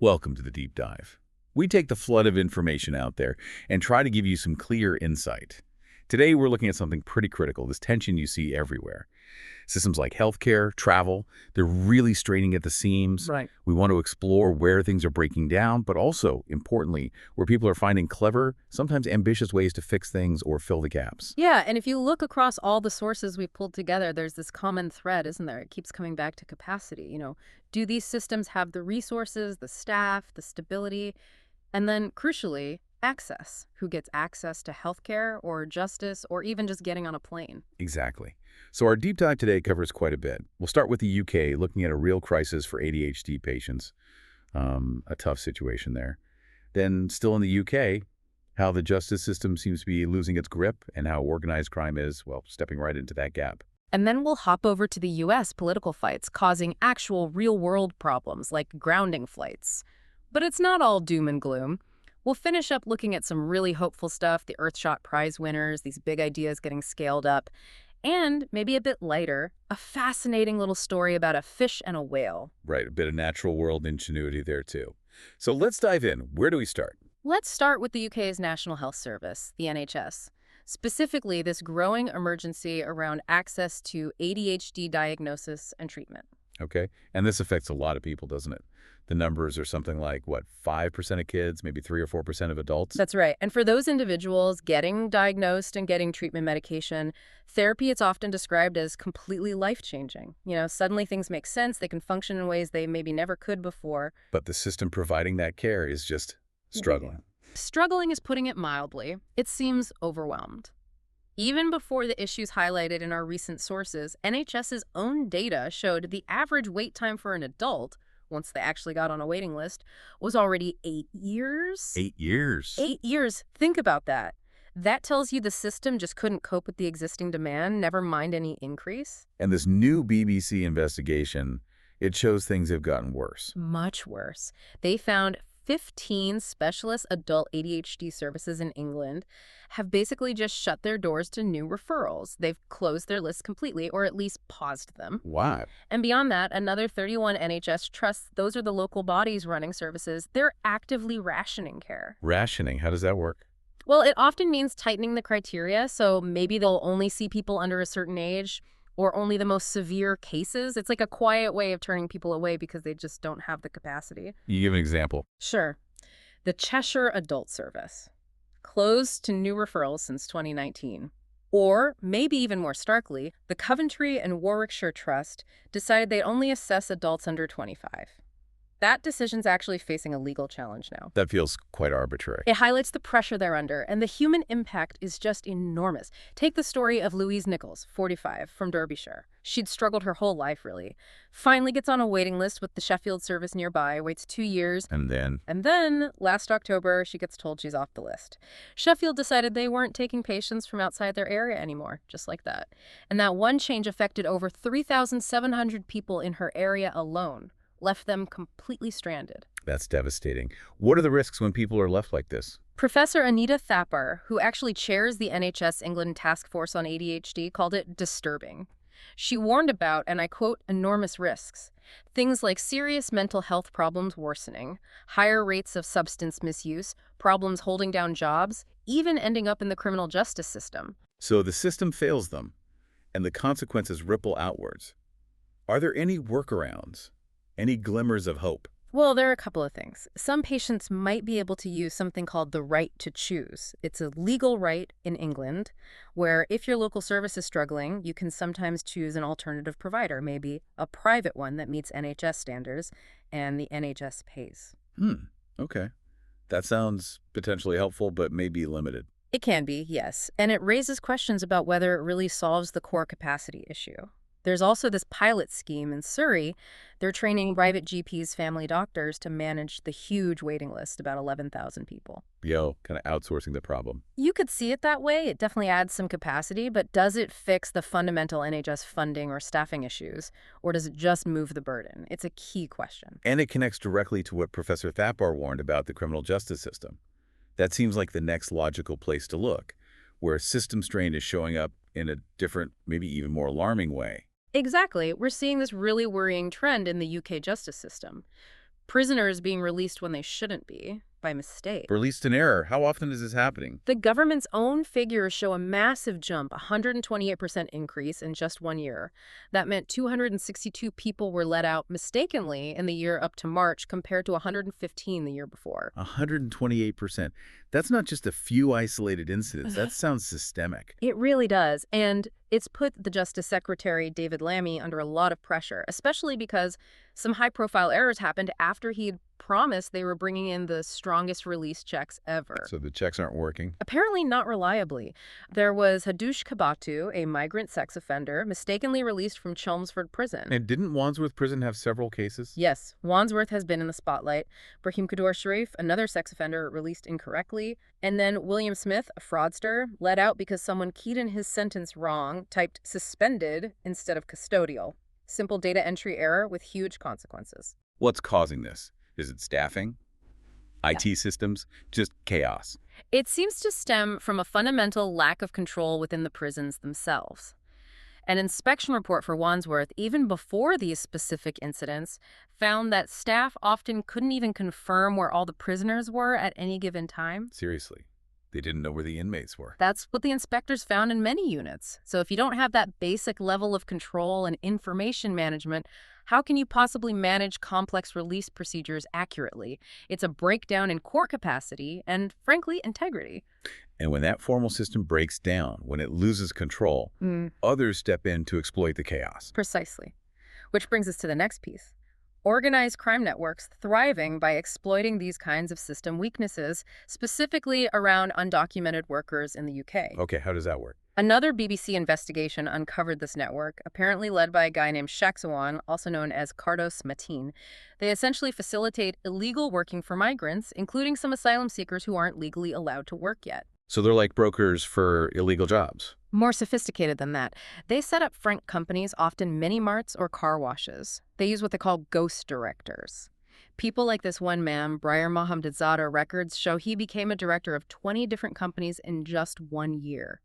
Welcome to the deep dive. We take the flood of information out there and try to give you some clear insight. Today, we're looking at something pretty critical, this tension you see everywhere. Systems like healthcare, travel, they're really straining at the seams. Right. We want to explore where things are breaking down, but also, importantly, where people are finding clever, sometimes ambitious ways to fix things or fill the gaps. Yeah, and if you look across all the sources we've pulled together, there's this common thread, isn't there? It keeps coming back to capacity. Do these systems have the resources, the staff, the stability, and then, crucially, access? Who gets access to healthcare or justice or even just getting on a plane? Exactly. So our deep dive today covers quite a bit. We'll start with the UK, looking at a real crisis for ADHD patients, a tough situation there. Then, still in the UK, how the justice system seems to be losing its grip and how organized crime is, well, stepping right into that gap. And then we'll hop over to the US political fights causing actual real-world problems like grounding flights. But it's not all doom and gloom. We'll finish up looking at some really hopeful stuff, the Earthshot Prize winners, these big ideas getting scaled up, and maybe a bit lighter, a fascinating little story about a fish and a whale. Right, a bit of natural world ingenuity there too. So let's dive in. Where do we start? Let's start with the UK's National Health Service, the NHS. Specifically, this growing emergency around access to ADHD diagnosis and treatment. Okay, and this affects a lot of people, doesn't it? The numbers are something like, what, 5% of kids, maybe 3 or 4% of adults? That's right. And for those individuals getting diagnosed and getting treatment medication, therapy, it's often described as completely life-changing. Suddenly things make sense. They can function in ways they maybe never could before. But the system providing that care is just struggling. Struggling is putting it mildly. It seems overwhelmed. Even before the issues highlighted in our recent sources, NHS's own data showed the average wait time for an adult, once they actually got on a waiting list, was already 8 years. 8 years? 8 years. Think about that. That tells you the system just couldn't cope with the existing demand, never mind any increase. And this new BBC investigation, it shows things have gotten worse. Much worse. They found 15 specialist adult ADHD services in England have basically just shut their doors to new referrals. They've closed their lists completely, or at least paused them. Wow. And beyond that, another 31 NHS trusts, those are the local bodies running services, they're actively rationing care. Rationing, how does that work? Well, it often means tightening the criteria, so maybe they'll only see people under a certain age, or only the most severe cases. It's like a quiet way of turning people away because they just don't have the capacity. You give an example. Sure. The Cheshire Adult Service, closed to new referrals since 2019. Or, maybe even more starkly, the Coventry and Warwickshire Trust decided they'd only assess adults under 25. That decision's actually facing a legal challenge now. That feels quite arbitrary. It highlights the pressure they're under, and the human impact is just enormous. Take the story of Louise Nichols, 45, from Derbyshire. She'd struggled her whole life, really. Finally gets on a waiting list with the Sheffield service nearby, waits 2 years. And then, last October, she gets told she's off the list. Sheffield decided they weren't taking patients from outside their area anymore, just like that. And that one change affected over 3,700 people in her area alone. Left them completely stranded. That's devastating. What are the risks when people are left like this? Professor Anita Thapar, who actually chairs the NHS England Task Force on ADHD, called it disturbing. She warned about, and I quote, enormous risks. Things like serious mental health problems worsening, higher rates of substance misuse, problems holding down jobs, even ending up in the criminal justice system. So the system fails them, and the consequences ripple outwards. Are there any workarounds? Any glimmers of hope? Well, there are a couple of things. Some patients might be able to use something called the right to choose. It's a legal right in England where if your local service is struggling, you can sometimes choose an alternative provider, maybe a private one that meets NHS standards, and the NHS pays. Okay. That sounds potentially helpful, but maybe limited. It can be, yes. And it raises questions about whether it really solves the core capacity issue. There's also this pilot scheme in Surrey. They're training private GPs, family doctors, to manage the huge waiting list, about 11,000 people. Kind of outsourcing the problem. You could see it that way. It definitely adds some capacity, but does it fix the fundamental NHS funding or staffing issues, or does it just move the burden? It's a key question. And it connects directly to what Professor Thapar warned about the criminal justice system. That seems like the next logical place to look, where system strain is showing up in a different, maybe even more alarming way. Exactly. We're seeing this really worrying trend in the UK justice system. Prisoners being released when they shouldn't be, by mistake. Released in error. How often is this happening? The government's own figures show a massive jump, 128% increase in just 1 year. That meant 262 people were let out mistakenly in the year up to March compared to 115 the year before. 128%. That's not just a few isolated incidents. That sounds systemic. It really does. And it's put the Justice Secretary, David Lammy, under a lot of pressure, especially because some high-profile errors happened after he'd promised they were bringing in the strongest release checks ever. So the checks aren't working? Apparently not reliably. There was Hadush Kabatu, a migrant sex offender, mistakenly released from Chelmsford Prison. And didn't Wandsworth Prison have several cases? Yes, Wandsworth has been in the spotlight. Brahim Kaddour Sharif, another sex offender, released incorrectly. And then William Smith, a fraudster, let out because someone keyed in his sentence wrong, typed suspended instead of custodial. Simple data entry error with huge consequences. What's causing this? Is it staffing? IT systems? Just chaos? It seems to stem from a fundamental lack of control within the prisons themselves. An inspection report for Wandsworth, even before these specific incidents, found that staff often couldn't even confirm where all the prisoners were at any given time. Seriously. They didn't know where the inmates were. That's what the inspectors found in many units. So if you don't have that basic level of control and information management, how can you possibly manage complex release procedures accurately? It's a breakdown in core capacity and, frankly, integrity. And when that formal system breaks down, when it loses control, others step in to exploit the chaos. Precisely. Which brings us to the next piece. Organized crime networks thriving by exploiting these kinds of system weaknesses, specifically around undocumented workers in the UK. Okay, how does that work? Another BBC investigation uncovered this network, apparently led by a guy named Shaksawan, also known as Cardos Mateen. They essentially facilitate illegal working for migrants, including some asylum seekers who aren't legally allowed to work yet. So they're like brokers for illegal jobs. More sophisticated than that. They set up front companies, often mini-marts or car washes. They use what they call ghost directors. People like this one man, Briar Mohammedzada, records show he became a director of 20 different companies in just 1 year.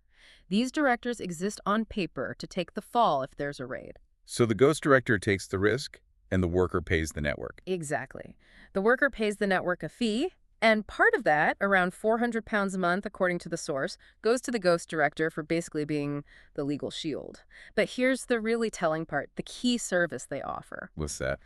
These directors exist on paper to take the fall if there's a raid. So the ghost director takes the risk, and the worker pays the network. Exactly. The worker pays the network a fee, and part of that, around £400 a month, according to the source, goes to the ghost director for basically being the legal shield. But here's the really telling part, the key service they offer. What's that?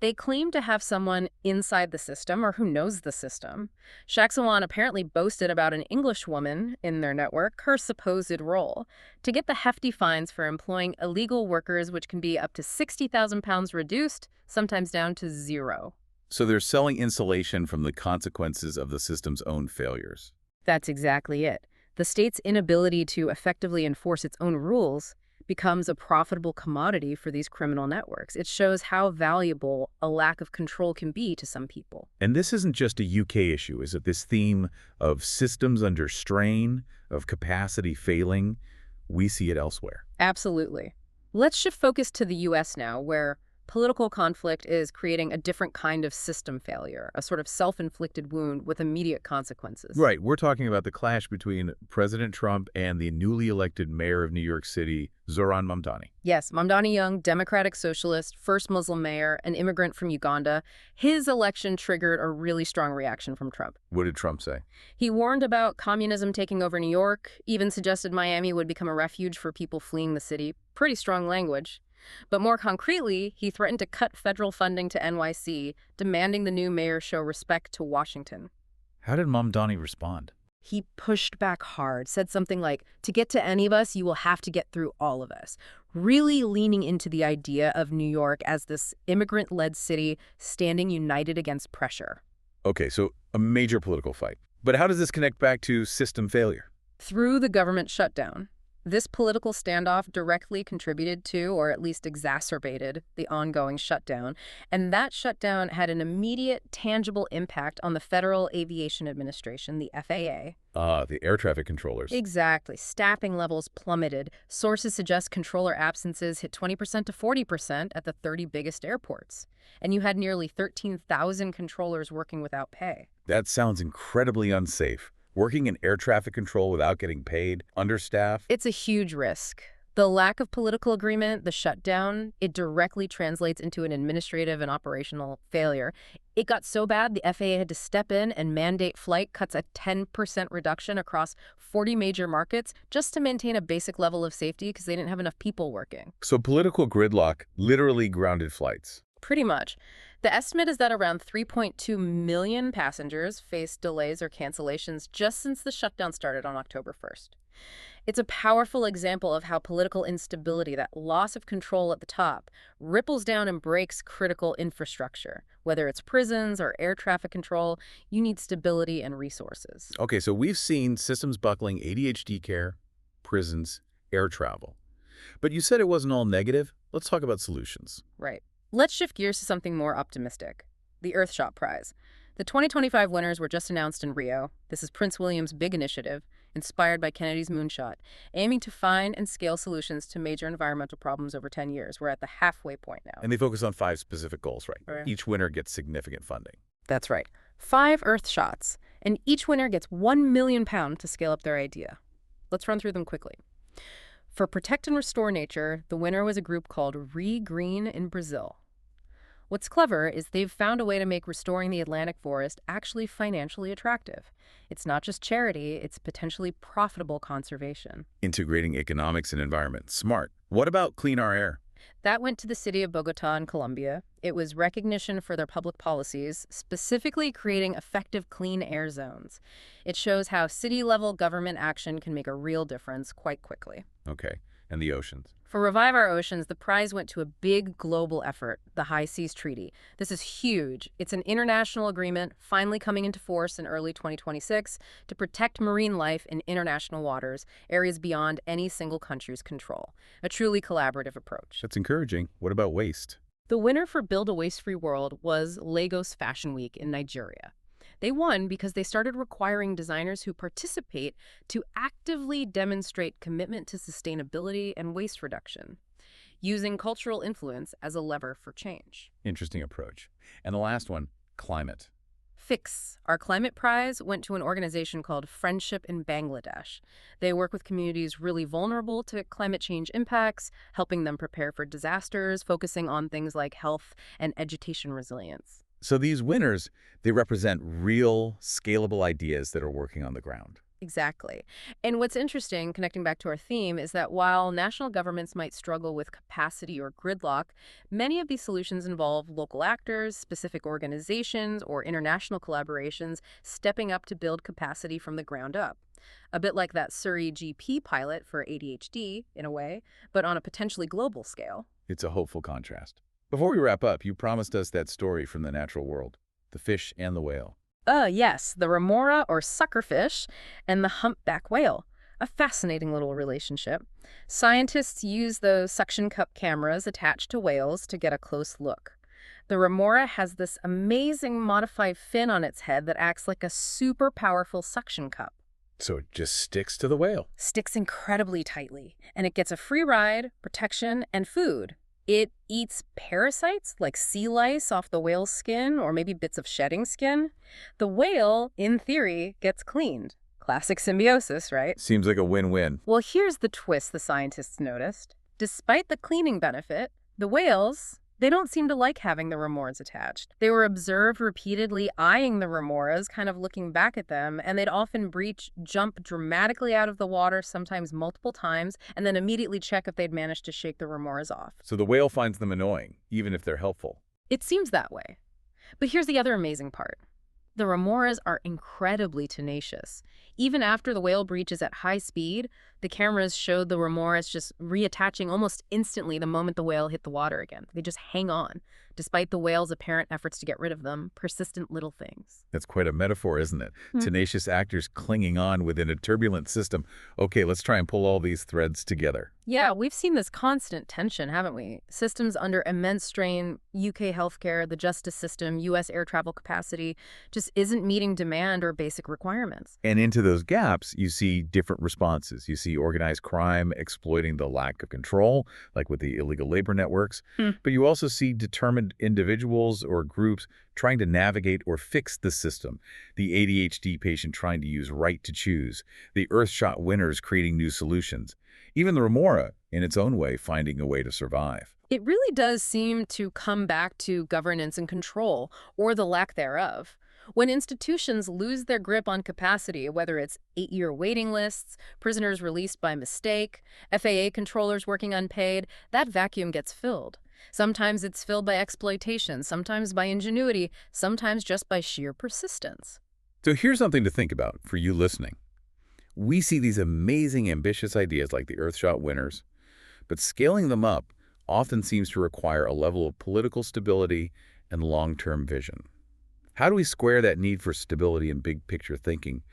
They claim to have someone inside the system or who knows the system. Shaksawan apparently boasted about an English woman in their network, her supposed role, to get the hefty fines for employing illegal workers, which can be up to £60,000 reduced, sometimes down to zero. So they're selling insulation from the consequences of the system's own failures. That's exactly it. The state's inability to effectively enforce its own rules becomes a profitable commodity for these criminal networks. It shows how valuable a lack of control can be to some people. And this isn't just a UK issue, is it? This theme of systems under strain, of capacity failing, we see it elsewhere. Absolutely. Let's shift focus to the US now, where political conflict is creating a different kind of system failure, a sort of self-inflicted wound with immediate consequences. Right. We're talking about the clash between President Trump and the newly elected mayor of New York City, Zoran Mamdani. Yes, Mamdani Young, democratic socialist, first Muslim mayor, an immigrant from Uganda. His election triggered a really strong reaction from Trump. What did Trump say? He warned about communism taking over New York, even suggested Miami would become a refuge for people fleeing the city. Pretty strong language. But more concretely, he threatened to cut federal funding to NYC, demanding the new mayor show respect to Washington. How did Mamdani respond? He pushed back hard, said something like, to get to any of us, you will have to get through all of us, really leaning into the idea of New York as this immigrant-led city standing united against pressure. Okay, so a major political fight. But how does this connect back to system failure? Through the government shutdown. This political standoff directly contributed to, or at least exacerbated, the ongoing shutdown, and that shutdown had an immediate, tangible impact on the Federal Aviation Administration, the FAA. The air traffic controllers. Exactly. Staffing levels plummeted. Sources suggest controller absences hit 20% to 40% at the 30 biggest airports. And you had nearly 13,000 controllers working without pay. That sounds incredibly unsafe. Working in air traffic control without getting paid, understaffed. It's a huge risk. The lack of political agreement, the shutdown, it directly translates into an administrative and operational failure. It got so bad, the FAA had to step in and mandate flight cuts, a 10% reduction across 40 major markets just to maintain a basic level of safety because they didn't have enough people working. So political gridlock literally grounded flights. Pretty much. The estimate is that around 3.2 million passengers faced delays or cancellations just since the shutdown started on October 1st. It's a powerful example of how political instability, that loss of control at the top, ripples down and breaks critical infrastructure. Whether it's prisons or air traffic control, you need stability and resources. Okay, so we've seen systems buckling, ADHD care, prisons, air travel. But you said it wasn't all negative. Let's talk about solutions. Right. Let's shift gears to something more optimistic. The Earthshot Prize. The 2025 winners were just announced in Rio. This is Prince William's big initiative, inspired by Kennedy's moonshot, aiming to find and scale solutions to major environmental problems over 10 years. We're at the halfway point now. And they focus on 5 specific goals, right? Right. Each winner gets significant funding. That's right. 5 Earthshots, and each winner gets £1 million to scale up their idea. Let's run through them quickly. For Protect and Restore Nature, the winner was a group called Green in Brazil. What's clever is they've found a way to make restoring the Atlantic forest actually financially attractive. It's not just charity, it's potentially profitable conservation. Integrating economics and environment. Smart. What about Clean Our Air? That went to the city of Bogota in Colombia. It was recognition for their public policies, specifically creating effective clean air zones. It shows how city-level government action can make a real difference quite quickly. Okay. And the oceans? For Revive Our Oceans, the prize went to a big global effort, the High Seas Treaty. This is huge. It's an international agreement finally coming into force in early 2026 to protect marine life in international waters, areas beyond any single country's control. A truly collaborative approach. That's encouraging. What about waste? The winner for Build a Waste-Free World was Lagos Fashion Week in Nigeria. They won because they started requiring designers who participate to actively demonstrate commitment to sustainability and waste reduction, using cultural influence as a lever for change. Interesting approach. And the last one, climate. FIX, our climate prize, went to an organization called Friendship in Bangladesh. They work with communities really vulnerable to climate change impacts, helping them prepare for disasters, focusing on things like health and education resilience. So these winners, they represent real, scalable ideas that are working on the ground. Exactly. And what's interesting, connecting back to our theme, is that while national governments might struggle with capacity or gridlock, many of these solutions involve local actors, specific organizations, or international collaborations stepping up to build capacity from the ground up. A bit like that Surrey GP pilot for ADHD, in a way, but on a potentially global scale. It's a hopeful contrast. Before we wrap up, you promised us that story from the natural world, the fish and the whale. Yes, the remora or suckerfish and the humpback whale. A fascinating little relationship. Scientists use those suction cup cameras attached to whales to get a close look. The remora has this amazing modified fin on its head that acts like a super powerful suction cup. So it just sticks to the whale. Sticks incredibly tightly, and it gets a free ride, protection, and food. It eats parasites like sea lice off the whale's skin or maybe bits of shedding skin. The whale, in theory, gets cleaned. Classic symbiosis, right? Seems like a win-win. Well, here's the twist the scientists noticed. Despite the cleaning benefit, the whales, they don't seem to like having the remoras attached. They were observed repeatedly eyeing the remoras, kind of looking back at them, and they'd often jump dramatically out of the water, sometimes multiple times, and then immediately check if they'd managed to shake the remoras off. So the whale finds them annoying, even if they're helpful. It seems that way. But here's the other amazing part. The remoras are incredibly tenacious. Even after the whale breaches at high speed, the cameras showed the remoras just reattaching almost instantly the moment the whale hit the water again. They just hang on, despite the whale's apparent efforts to get rid of them. Persistent little things. That's quite a metaphor, isn't it? Tenacious actors clinging on within a turbulent system. Okay, let's try and pull all these threads together. Yeah, we've seen this constant tension, haven't we? Systems under immense strain, UK healthcare, the justice system, US air travel capacity, just isn't meeting demand or basic requirements. And into those gaps, you see different responses. You see organized crime exploiting the lack of control, like with the illegal labor networks. But you also see determined individuals or groups trying to navigate or fix the system. The ADHD patient trying to use right to choose. The Earthshot winners creating new solutions. Even the remora, in its own way, finding a way to survive. It really does seem to come back to governance and control, or the lack thereof. When institutions lose their grip on capacity, whether it's 8-year waiting lists, prisoners released by mistake, FAA controllers working unpaid, that vacuum gets filled. Sometimes it's filled by exploitation, sometimes by ingenuity, sometimes just by sheer persistence. So here's something to think about for you listening. We see these amazing, ambitious ideas like the Earthshot winners, but scaling them up often seems to require a level of political stability and long-term vision. How do we square that need for stability and big-picture thinking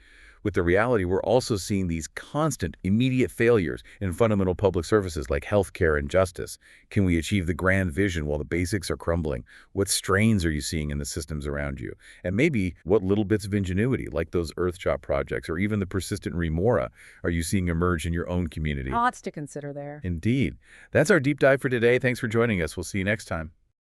with the reality we're also seeing these constant, immediate failures in fundamental public services like healthcare and justice? Can we achieve the grand vision while the basics are crumbling? What strains are you seeing in the systems around you? And maybe what little bits of ingenuity, like those Earthshot projects or even the persistent remora, are you seeing emerge in your own community? Lots to consider there. Indeed. That's our deep dive for today. Thanks for joining us. We'll see you next time.